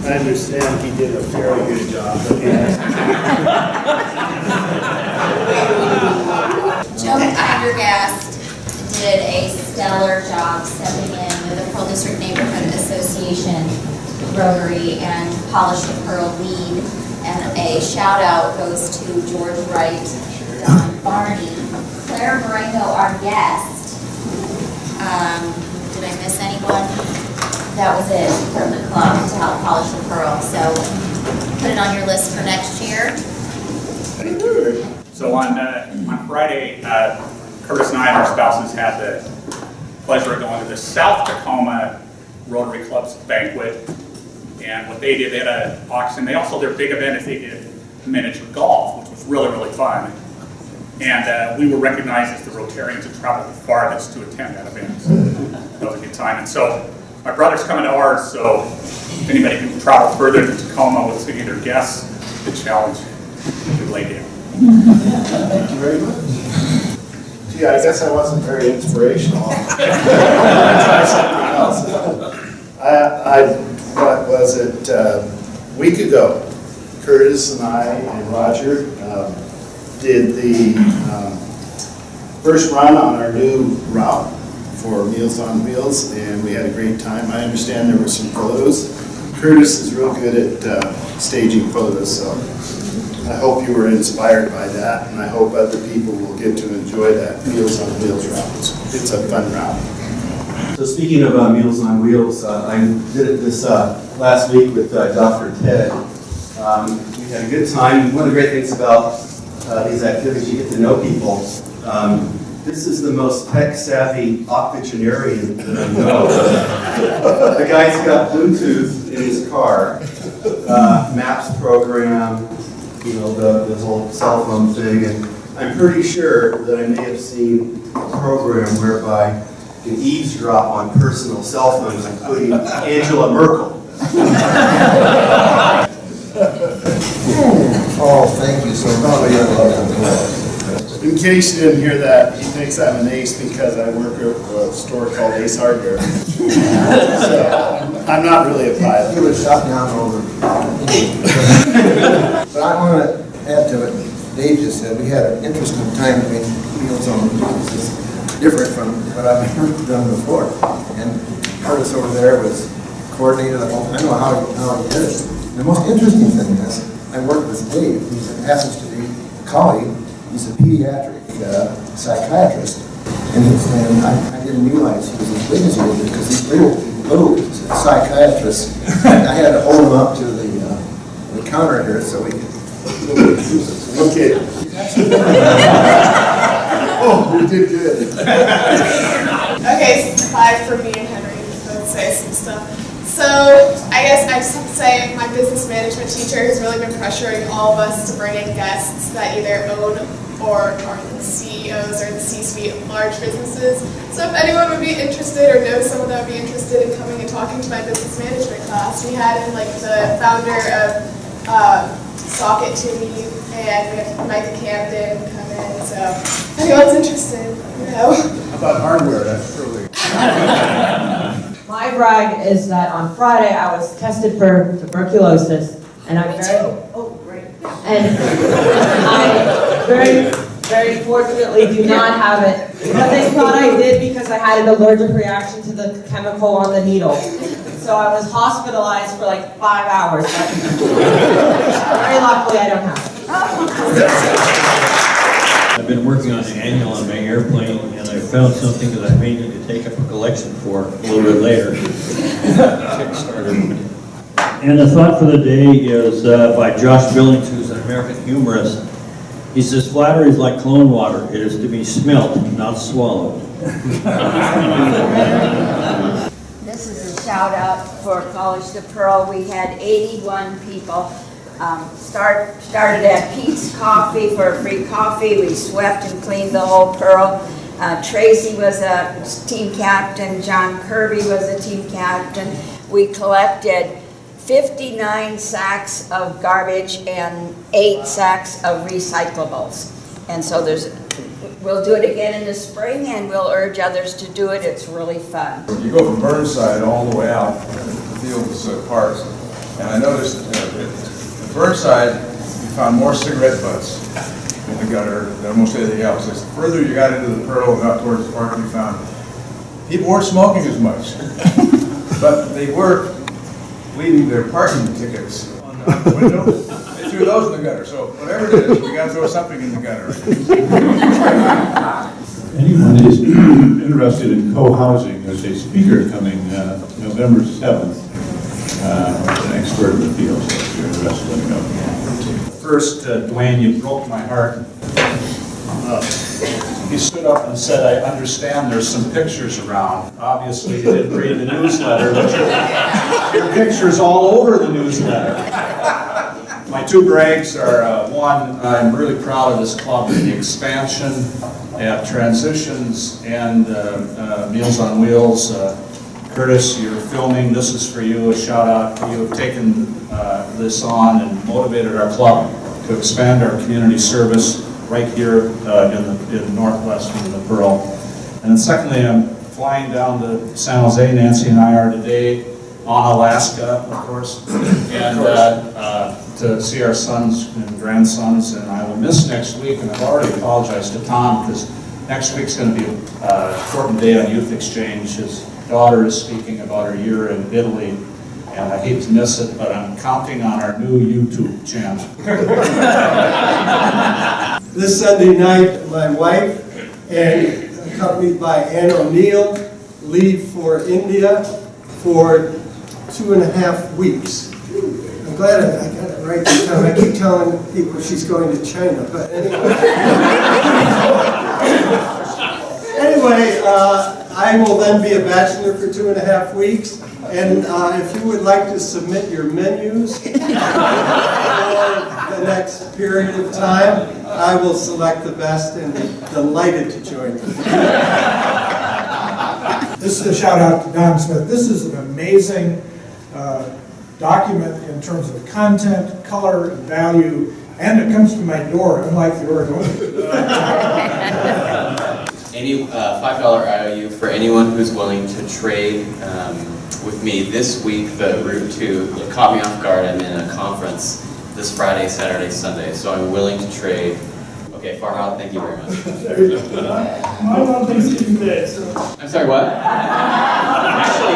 I understand he did a fairly good job. Joe Pendergast did a stellar job stepping in with the Pearl District Neighborhood Association, Rotary, and Polish the Pearl lead. And a shout out goes to George Wright, Don Barney, Claire Marengo, our guest. Did I miss anyone? That was it from the club to help polish the pearl. So put it on your list for next year. Thank you. So on Friday, Curtis and I and our spouses had the pleasure of going to the South Tacoma Rotary Club's banquet. And what they did, they had an auction. They also, their big event is they did miniature golf, which was really, really fun. And we were recognized as the Rotarians who traveled the farthest to attend that event. So that was a good time. And so my brother's coming to ours, so if anybody can travel further to Tacoma with any of their guests, the challenge we laid in. Thank you very much. Gee, I guess I wasn't very inspirational. I'll try something else. What was it, a week ago, Curtis and I and Roger did the first run on our new route for Meals on Wheels, and we had a great time. I understand there were some photos. Curtis is real good at staging photos, so I hope you were inspired by that, and I hope other people will get to enjoy that Meals on Wheels route. It's a fun route. So speaking of Meals on Wheels, I did it this last week with Dr. Ted. We had a good time. One of the great things about these activities, you get to know people. This is the most tech-savvy octogenarian that I know. The guy's got Bluetooth in his car, maps program, you know, the whole cell phone thing, and I'm pretty sure that I may have seen a program whereby you can eavesdrop on personal cell phones, including Angela Merkel. Oh, thank you so much. In case you didn't hear that, he thinks I'm an ace because I work at a store called Ace Hardware. So I'm not really a pilot. You would shot down over. But I want to add to what Dave just said. We had an interesting time doing Meals on Wheels. It's different from what I've ever done before. And Curtis over there was coordinated the whole. I know how he did it. The most interesting thing is I worked with Dave, who happens to be a colleague. He's a pediatric psychiatrist, and I didn't realize he was as big as he was because these little psychiatrists. I had to hold him up to the counter here so we could. Okay. Oh, we did good. Okay, 5 for me and Henry. Let's say some stuff. So I guess I just have to say my business management teacher has really been pressuring all of us to bring in guests that either own or are the CEOs or the C-suite of large businesses. So if anyone would be interested or knows someone that would be interested in coming and talking to my business management class, we had in like the founder of Socket Timmy, and we have Micah Camden come in. So if anyone's interested, you know. How about hardware? That's really. My brag is that on Friday I was tested for tuberculosis, and I'm And I very fortunately do not have it. But they thought I did because I had an allergic reaction to the chemical on the needle. So I was hospitalized for like 5 hours. But very luckily I don't have it. I've been working on the annual on my airplane, and I found something that I may need to take up a collection for a little bit later. Kickstarter. And the thought for the day is by Josh Billings, who's an American humorist. He says, "Flattery is like cologne water. It is to be smelt, not swallowed." This is a shout out for Polish the Pearl. We had 81 people. Started at Pete's Coffee for free coffee. We swept and cleaned the whole Pearl. Tracy was a team captain. John Kirby was a team captain. We collected 59 sacks of garbage and 8 sacks of recyclables. And so we'll do it again in the spring, and we'll urge others to do it. It's really fun. You go from Burnside all the way out, the field is parks. And I noticed at Burnside, we found more cigarette butts in the gutter than almost anything else. As the further you got into the Pearl and out towards the park, we found people weren't smoking as much, but they were leaving their parking tickets on the windows. They threw those in the gutter. So whatever it is, we got to throw something in the gutter. Anyone is interested in co-housing, there's a speaker coming November 7th, an expert in the field, so if you're interested, let me know. First, Dwayne, you broke my heart. He stood up and said, I understand there's some pictures around. Obviously, you didn't read the newsletter, but your picture's all over the newsletter. My two brags are, one, I'm really proud of this club and the expansion at Transitions and Meals on Wheels. Curtis, you're filming. This is for you, a shout out. You have taken this on and motivated our club to expand our community service right here in Northwest in the Pearl. And then secondly, I'm flying down to San Jose. Nancy and I are today on Alaska, of course, and to see our sons and grandsons. And I will miss next week, and I've already apologized to Tom because next week's going to be an important day on Youth Exchange. His daughter is speaking about her year in Italy, and I hate to miss it, but I'm counting on our new YouTube channel. This Sunday night, my wife, and accompanied by Ann O'Neill, leave for India for 2.5 weeks. I'm glad I got it right this time. I keep telling people she's going to China, but anyway. Anyway, I will then be a bachelor for 2.5 weeks, and if you would like to submit your menus for the next period of time, I will select the best and be delighted to join you. This is a shout out to Don Smith. This is an amazing document in terms of content, color, and value, and it comes to my door, unlike the Oregonian. Any $5 IOU for anyone who's willing to trade with me this week. The route to caught me off guard. I'm in a conference this Friday, Saturday, Sunday, so I'm willing to trade. Okay, Farhad, thank you very much. I'm sorry, what?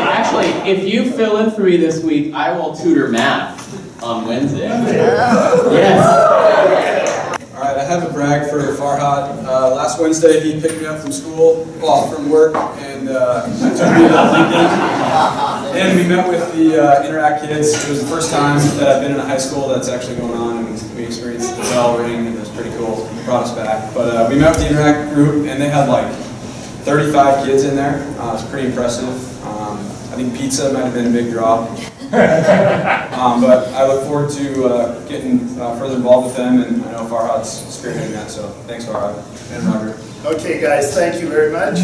Actually, if you fill in for me this week, I will tutor math on Wednesday. Yes. All right, I have a brag for Farhad. Last Wednesday, he picked me up from school, from work, and took me to Lincoln. And we met with the Interact kids. It was the first time that I've been in a high school that's actually going on, and we experienced the bell ring, and it was pretty cool. It brought us back. But we met with the Interact group, and they had like 35 kids in there. It was pretty impressive. I think pizza might have been a big draw. But I look forward to getting further involved with them, and I know Farhad's spearheading that, so thanks Farhad and Roger. Okay guys, thank you very much.